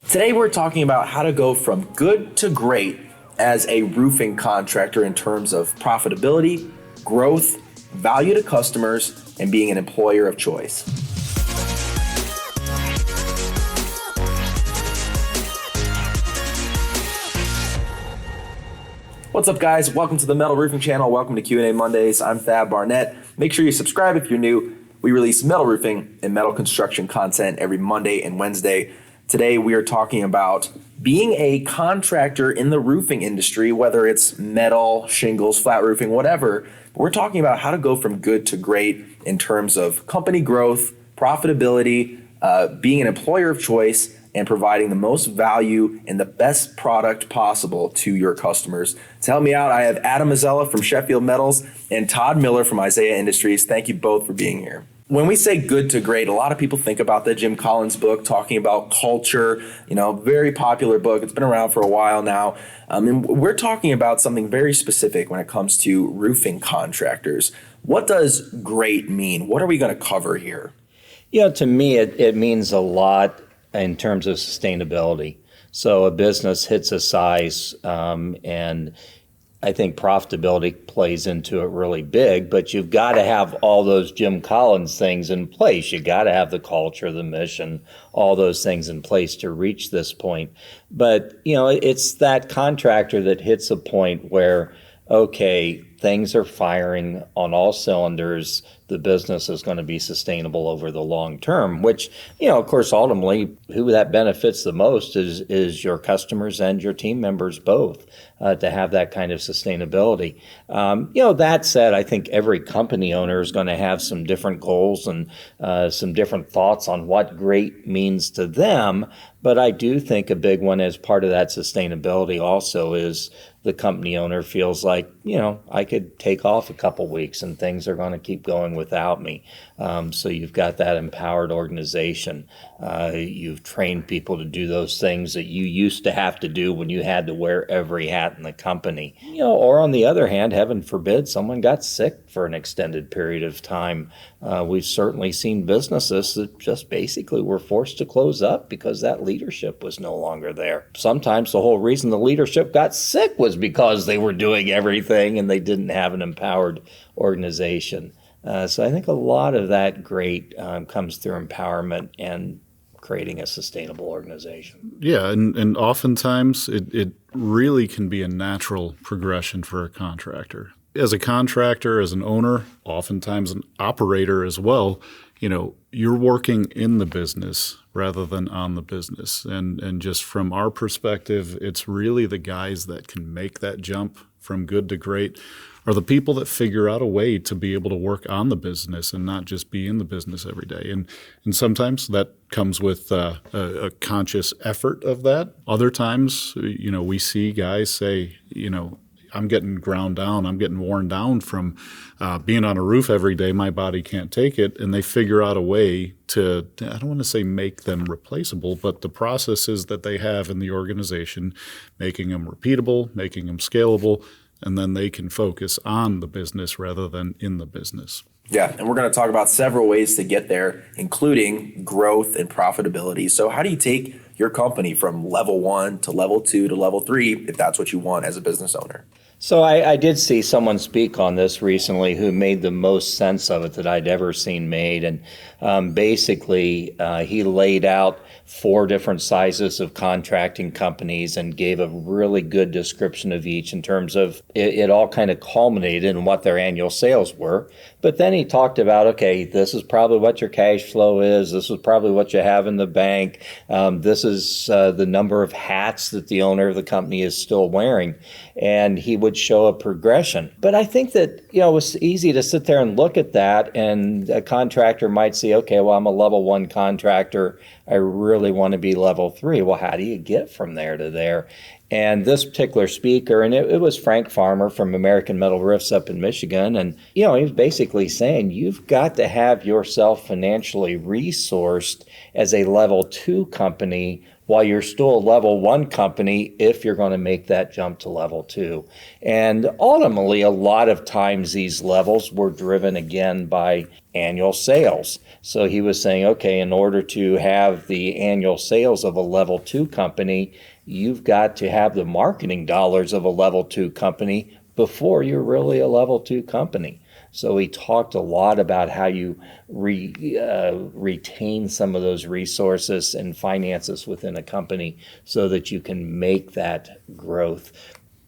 Today we're talking about how to go from good to great as a roofing contractor in terms of profitability, growth, value to customers, and being an employer of choice. What's up, guys? Welcome to the Metal Roofing Channel. Welcome to Q&A Mondays. I'm Thad Barnett. Make sure you subscribe if you're new. We release metal roofing and metal construction content every Monday and Wednesday. Today, we are talking about being a contractor in the roofing industry, whether it's metal, shingles, flat roofing, whatever. We're talking about how to go from good to great in terms of company growth, profitability, being an employer of choice, and providing the most value and the best product possible to your customers. To help me out, I have Adam Mazzella from Sheffield Metals and Todd Miller from Isaiah Industries. Thank you both for being here. When we say good to great, a lot of people think about the Jim Collins book talking about culture, very popular book. It's been around for a while now. And we're talking about something very specific when it comes to roofing contractors. What does great mean? What are we going to cover here? To me, it means a lot in terms of sustainability. So a business hits a size, and I think profitability plays into it really big, but you've got to have all those Jim Collins things in place. You got to have the culture, the mission, all those things in place to reach this point. But, it's that contractor that hits a point where, okay, things are firing on all cylinders. The business is going to be sustainable over the long term, which, of course, ultimately, who that benefits the most is your customers and your team members both, to have that kind of sustainability. That said, I think every company owner is going to have some different goals and some different thoughts on what great means to them. But I do think a big one as part of that sustainability also is the company owner feels like, I could take off a couple weeks and things are going to keep going without me. So you've got that empowered organization. You've trained people to do those things that you used to have to do when you had to wear every hat in the company. Or on the other hand, heaven forbid, someone got sick for an extended period of time. We've certainly seen businesses that just basically were forced to close up because that leadership was no longer there. Sometimes the whole reason the leadership got sick was because they were doing everything and they didn't have an empowered organization. So I think a lot of that great comes through empowerment and creating a sustainable organization. Yeah, and oftentimes it really can be a natural progression for a contractor. As a contractor, as an owner, oftentimes an operator as well, you're working in the business rather than on the business. And just from our perspective, it's really the guys that can make that jump from good to great are the people that figure out a way to be able to work on the business and not just be in the business every day. And sometimes that comes with a conscious effort of that. Other times, we see guys say, I'm getting ground down. I'm getting worn down from being on a roof every day. My body can't take it. And they figure out a way to, I don't want to say make them replaceable, but the processes that they have in the organization, making them repeatable, making them scalable, and then they can focus on the business rather than in the business. Yeah, and we're going to talk about several ways to get there, including growth and profitability. So how do you take your company from level 1 to level 2 to level 3 if that's what you want as a business owner? So I did see someone speak on this recently who made the most sense of it that I'd ever seen made. And basically, he laid out 4 different sizes of contracting companies and gave a really good description of each in terms of it all kind of culminated in what their annual sales were. But then he talked about, okay, this is probably what your cash flow is. This is probably what you have in the bank. This is the number of hats that the owner of the company is still wearing. And he would show a progression. But I think that, it was easy to sit there and look at that, and a contractor might say, okay, well, I'm a level 1 contractor. I really want to be level 3. Well, how do you get from there to there? And this particular speaker, and it was Frank Farmer from American Metal Roofs up in Michigan, and he was basically saying you've got to have yourself financially resourced as a level 2 company while you're still a level one company if you're going to make that jump to level two. And ultimately, a lot of times these levels were driven again by annual sales. So he was saying, okay, in order to have the annual sales of a level two company, you've got to have the marketing dollars of a level two company before you're really a level two company. So he talked a lot about how you retain some of those resources and finances within a company so that you can make that growth.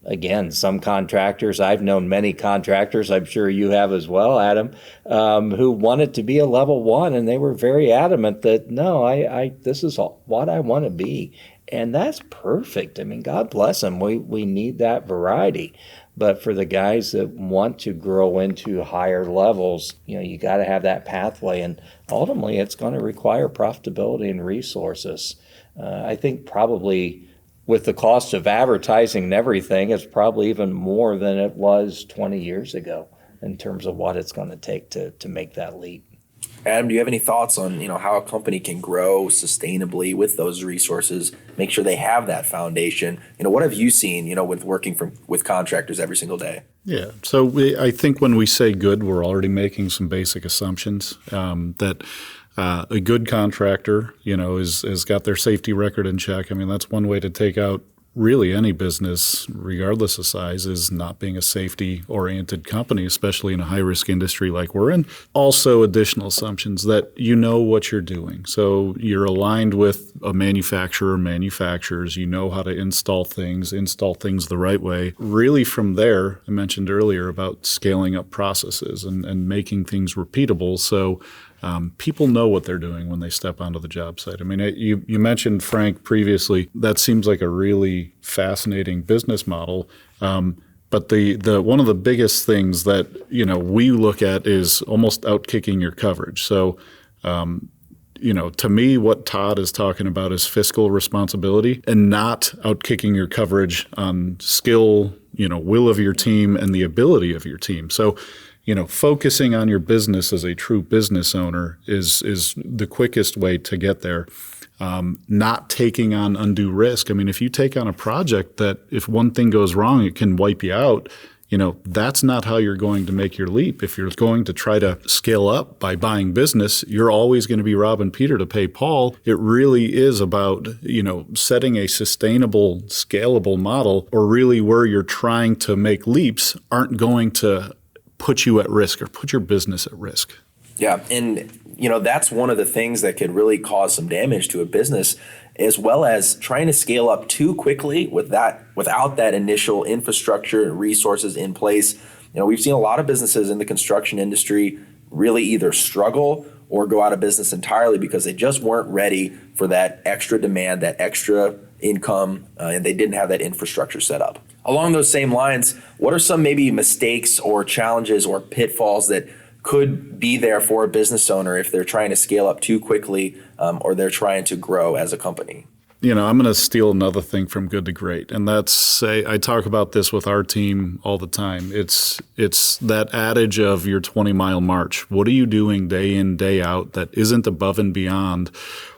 Again, some contractors, I've known many contractors, I'm sure you have as well, Adam, who wanted to be a level one, and they were very adamant that, no, this is what I want to be. And that's perfect. I mean, God bless them. We need that variety. But for the guys that want to grow into higher levels, you got to have that pathway. And ultimately, it's going to require profitability and resources. I think probably with the cost of advertising and everything, it's probably even more than it was 20 years ago in terms of what it's going to take to make that leap. Adam, do you have any thoughts on how a company can grow sustainably with those resources, make sure they have that foundation? What have you seen with working with contractors every single day? Yeah, so I think when we say good, we're already making some basic assumptions that a good contractor has got their safety record in check. I mean, that's one way to take out really any business, regardless of size, is not being a safety-oriented company, especially in a high-risk industry like we're in. Also, additional assumptions that you know what you're doing. So you're aligned with a manufacturer, manufacturers, you know how to install things the right way. Really from there, I mentioned earlier about scaling up processes and making things repeatable. So people know what they're doing when they step onto the job site. I mean, you mentioned, Frank, previously, that seems like a really fascinating business model. But the one of the biggest things that, we look at is almost outkicking your coverage. So, to me, what Todd is talking about is fiscal responsibility and not outkicking your coverage on skill, will of your team and the ability of your team. So, focusing on your business as a true business owner is the quickest way to get there. Not taking on undue risk. I mean, if you take on a project that if one thing goes wrong, it can wipe you out, that's not how you're going to make your leap. If you're going to try to scale up by buying business, you're always going to be robbing Peter to pay Paul. It really is about, setting a sustainable, scalable model, or really where you're trying to make leaps aren't going to put you at risk or put your business at risk. Yeah, and that's one of the things that could really cause some damage to a business, as well as trying to scale up too quickly without that initial infrastructure and resources in place. We've seen a lot of businesses in the construction industry really either struggle or go out of business entirely because they just weren't ready for that extra demand, that extra income, and they didn't have that infrastructure set up. Along those same lines, what are some maybe mistakes or challenges or pitfalls that could be there for a business owner if they're trying to scale up too quickly or they're trying to grow as a company? I'm going to steal another thing from Good to Great, and that's I talk about this with our team all the time. It's that adage of your 20-mile march. What are you doing day in, day out that isn't above and beyond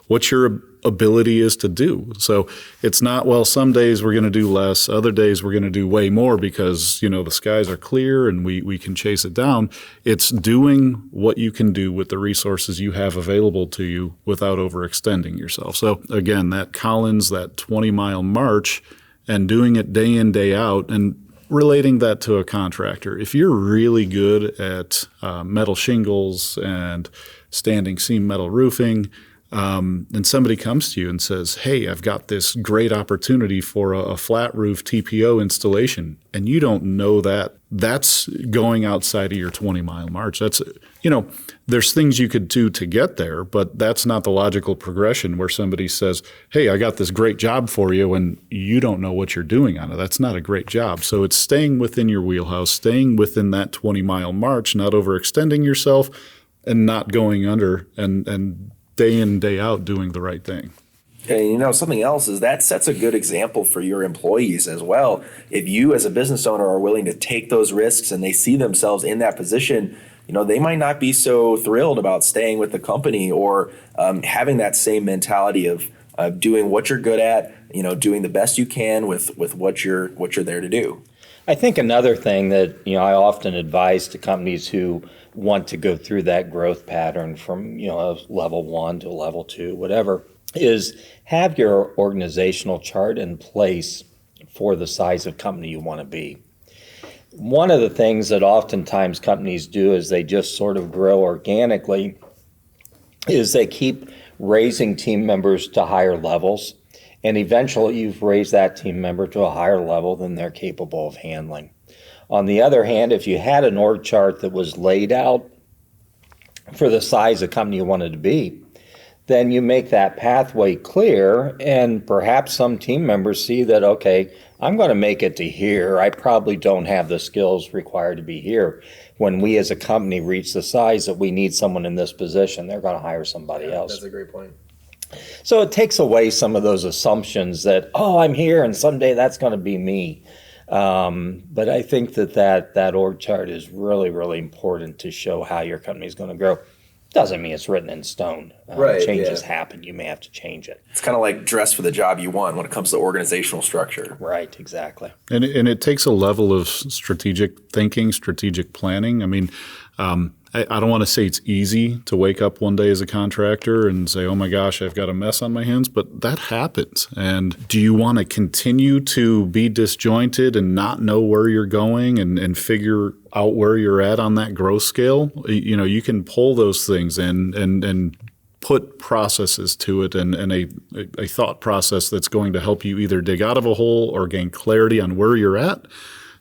what your ability is to do? So it's not, well, some days we're going to do less, other days we're going to do way more because, the skies are clear and we can chase it down. It's doing what you can do with the resources you have available to you without overextending yourself. So again, that Collins, that 20-mile march, and doing it day in, day out, and relating that to a contractor. If you're really good at metal shingles and standing seam metal roofing, and somebody comes to you and says, hey, I've got this great opportunity for a flat roof TPO installation, and you don't know that's going outside of your 20-mile march. That's, there's things you could do to get there, but that's not the logical progression where somebody says, hey, I got this great job for you, and you don't know what you're doing on it. That's not a great job. So it's staying within your wheelhouse, staying within that 20-mile march, not overextending yourself and not going under and day in, day out doing the right thing. And something else is that sets a good example for your employees as well. If you as a business owner are willing to take those risks and they see themselves in that position, they might not be so thrilled about staying with the company or having that same mentality of doing what you're good at, doing the best you can with what you're there to do. I think another thing that I often advise to companies who want to go through that growth pattern from a level 1 to level 2, whatever, is have your organizational chart in place for the size of company you want to be. One of the things that oftentimes companies do is they just sort of grow organically is they keep raising team members to higher levels, and eventually you've raised that team member to a higher level than they're capable of handling. On the other hand, if you had an org chart that was laid out for the size of company you wanted to be, then you make that pathway clear, and perhaps some team members see that, okay, I'm going to make it to here. I probably don't have the skills required to be here. When we as a company reach the size that we need someone in this position, they're going to hire somebody else. That's a great point. So it takes away some of those assumptions that, I'm here and someday that's going to be me. But I think that org chart is really, really important to show how your company is going to grow. Doesn't mean it's written in stone. Right, changes happen. You may have to change it. It's kind of like dress for the job you want when it comes to organizational structure. Right, exactly. And it takes a level of strategic thinking, strategic planning. I mean, I don't want to say it's easy to wake up one day as a contractor and say, oh my gosh, I've got a mess on my hands, but that happens. And do you want to continue to be disjointed and not know where you're going and figure out where you're at on that growth scale? You can pull those things in and put processes to it and a thought process that's going to help you either dig out of a hole or gain clarity on where you're at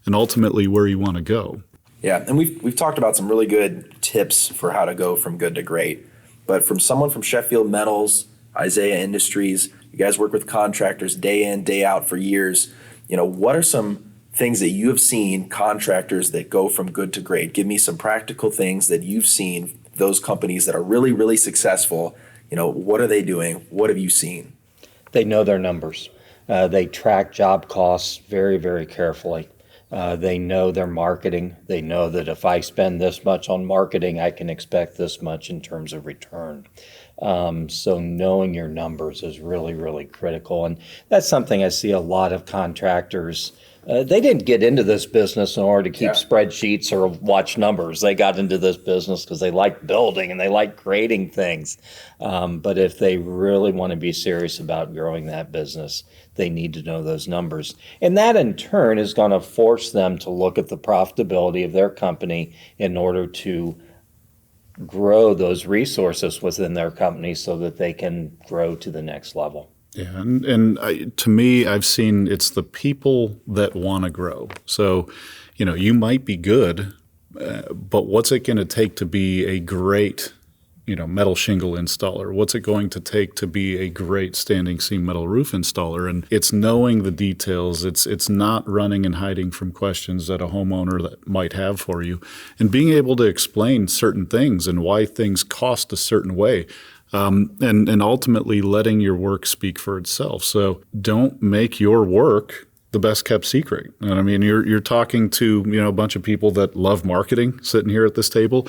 and ultimately where you want to go. Yeah, and we've talked about some really good tips for how to go from good to great. But from someone from Sheffield Metals, Isaiah Industries, you guys work with contractors day in, day out for years. What are some things that you have seen contractors that go from good to great? Give me some practical things that you've seen, those companies that are really, really successful. What are they doing? What have you seen? They know their numbers. They track job costs very, very carefully. They know their marketing. They know that if I spend this much on marketing, I can expect this much in terms of return. So knowing your numbers is really, really critical. And that's something I see a lot of contractors. They didn't get into this business in order to keep spreadsheets or watch numbers. They got into this business because they like building and they like creating things. But if they really want to be serious about growing that business, they need to know those numbers. And that in turn is going to force them to look at the profitability of their company in order to grow those resources within their company so that they can grow to the next level. Yeah, and to me, I've seen it's the people that want to grow. So, you might be good, but what's it going to take to be a great, metal shingle installer? What's it going to take to be a great standing seam metal roof installer? And it's knowing the details. It's not running and hiding from questions that a homeowner that might have for you, and being able to explain certain things and why things cost a certain way. And ultimately letting your work speak for itself. So don't make your work the best kept secret. And I mean, you're talking to a bunch of people that love marketing sitting here at this table,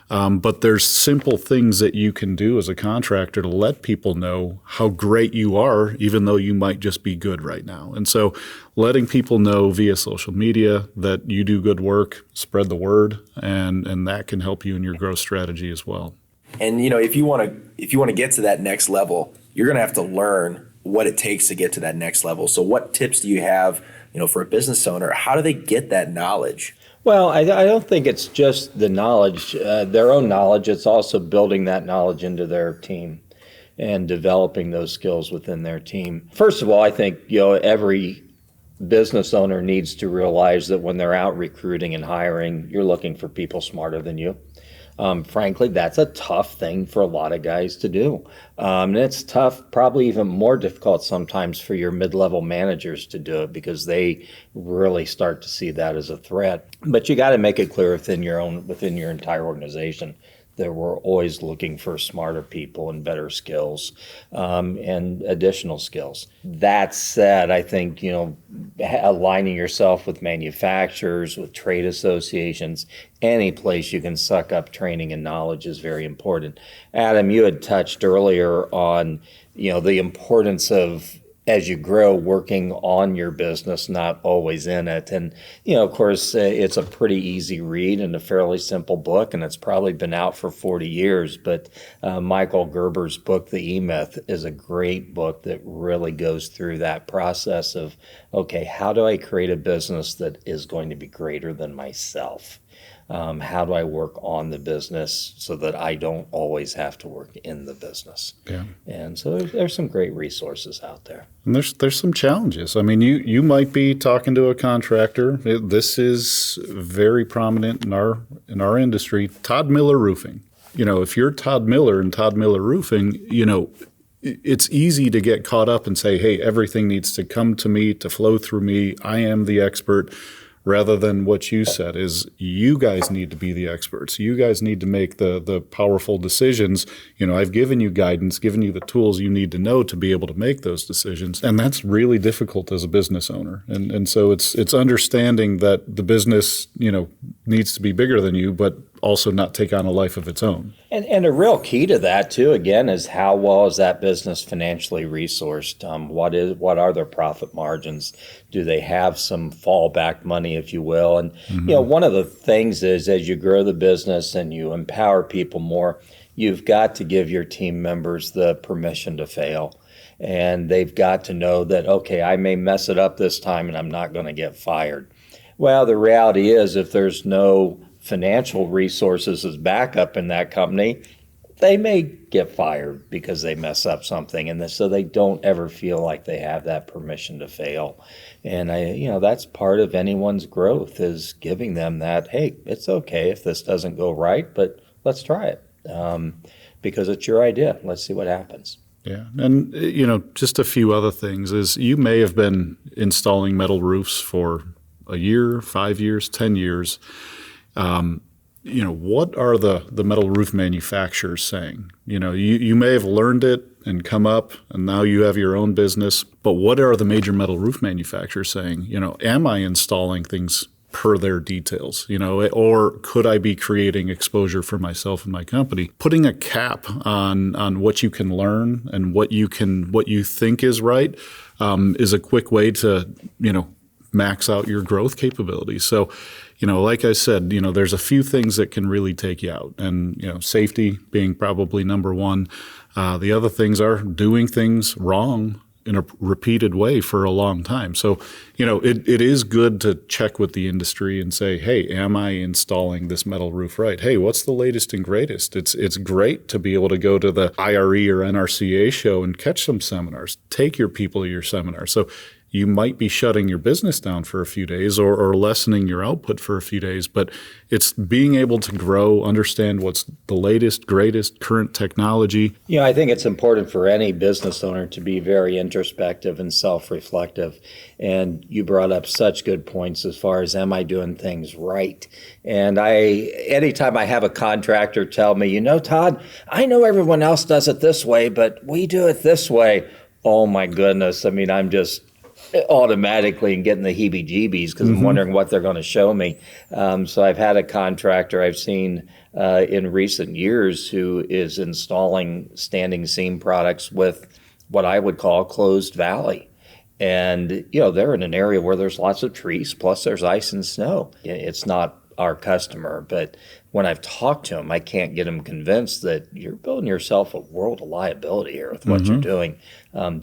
but there's simple things that you can do as a contractor to let people know how great you are, even though you might just be good right now. And so letting people know via social media that you do good work, spread the word, and that can help you in your growth strategy as well. And if you want to get to that next level, you're going to have to learn what it takes to get to that next level. So what tips do you have, for a business owner? How do they get that knowledge? Well, I don't think it's just the knowledge, their own knowledge. It's also building that knowledge into their team and developing those skills within their team. First of all, I think every business owner needs to realize that when they're out recruiting and hiring, you're looking for people smarter than you. Frankly, that's a tough thing for a lot of guys to do. And it's tough, probably even more difficult sometimes for your mid-level managers to do it because they really start to see that as a threat. But you got to make it clear within your entire organization that we're always looking for smarter people and better skills and additional skills. That said, I think, aligning yourself with manufacturers, with trade associations, any place you can suck up training and knowledge is very important. Adam, you had touched earlier on, the importance of, as you grow, working on your business, not always in it. And, of course, it's a pretty easy read and a fairly simple book, and it's probably been out for 40 years. But Michael Gerber's book, The E-Myth, is a great book that really goes through that process of, okay, how do I create a business that is going to be greater than myself? How do I work on the business so that I don't always have to work in the business? Yeah. And so there's some great resources out there. And there's some challenges. I mean, you might be talking to a contractor. This is very prominent in our industry. Todd Miller Roofing. If you're Todd Miller and Todd Miller Roofing, it's easy to get caught up and say, hey, everything needs to come to me, to flow through me. I am the expert. Rather than what you said is you guys need to be the experts. You guys need to make the powerful decisions. I've given you guidance, given you the tools you need to know to be able to make those decisions. And that's really difficult as a business owner. And so it's understanding that the business, needs to be bigger than you, but also not take on a life of its own. And a real key to that too, again, is how well is that business financially resourced? What are their profit margins? Do they have some fallback money, if you will? And one of the things is, as you grow the business and you empower people more, you've got to give your team members the permission to fail. And they've got to know that, okay, I may mess it up this time and I'm not going to get fired. Well, the reality is, if there's no financial resources as backup in that company, they may get fired because they mess up something, and so they don't ever feel like they have that permission to fail. And that's part of anyone's growth, is giving them that, hey, it's okay if this doesn't go right, but let's try it because it's your idea. Let's see what happens. Yeah. And, just a few other things is you may have been installing metal roofs for a year, 5 years, 10 years. What are the metal roof manufacturers saying? You may have learned it and come up, and now you have your own business. But what are the major metal roof manufacturers saying? Am I installing things per their details? Or could I be creating exposure for myself and my company? Putting a cap on what you can learn and what you think is right is a quick way to max out your growth capabilities. So, like I said, there's a few things that can really take you out, and, safety being probably number one. The other things are doing things wrong in a repeated way for a long time. So, it is good to check with the industry and say, hey, am I installing this metal roof right? Hey, what's the latest and greatest? It's great to be able to go to the IRE or NRCA show and catch some seminars. Take your people to your seminars. So you might be shutting your business down for a few days or lessening your output for a few days, but it's being able to grow, understand what's the latest, greatest, current technology. I think it's important for any business owner to be very introspective and self-reflective. And you brought up such good points as far as, am I doing things right? And anytime I have a contractor tell me, Todd, I know everyone else does it this way, but we do it this way. Oh my goodness. I mean, I'm just automatically and getting the heebie-jeebies because I'm wondering what they're going to show me. So I've had a contractor I've seen in recent years who is installing standing seam products with what I would call closed valley. And, they're in an area where there's lots of trees, plus there's ice and snow. It's not our customer, but when I've talked to him, I can't get him convinced that you're building yourself a world of liability here with what you're doing,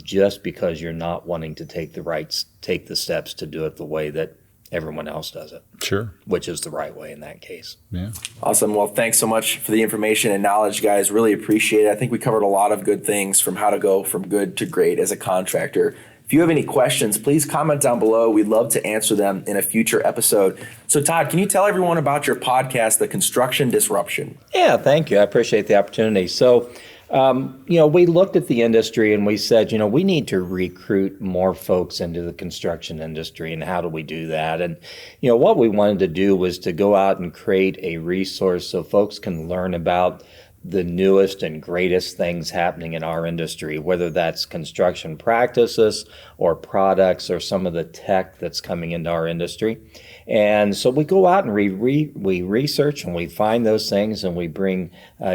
just because you're not wanting to take the steps to do it the way that everyone else does it. Sure. Which is the right way in that case. Yeah. Awesome. Well, thanks so much for the information and knowledge, guys. Really appreciate it. I think we covered a lot of good things, from how to go from good to great as a contractor. If you have any questions, please comment down below. We'd love to answer them in a future episode. So, Todd, can you tell everyone about your podcast, The Construction Disruption? Yeah, thank you. I appreciate the opportunity. So, we looked at the industry and we said, we need to recruit more folks into the construction industry. And how do we do that? And, what we wanted to do was to go out and create a resource so folks can learn about the newest and greatest things happening in our industry, whether that's construction practices or products or some of the tech that's coming into our industry. And so we go out and we research and we find those things, and we bring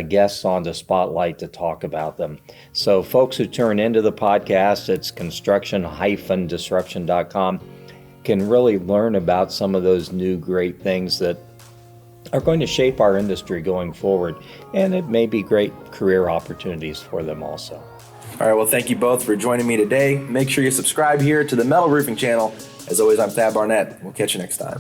guests on the spotlight to talk about them. So folks who turn into the podcast, it's construction-disruption.com, can really learn about some of those new great things that are going to shape our industry going forward, and it may be great career opportunities for them also. All right, well, thank you both for joining me today. Make sure you subscribe here to the Metal Roofing channel. As always, I'm Thad Barnett. We'll catch you next time.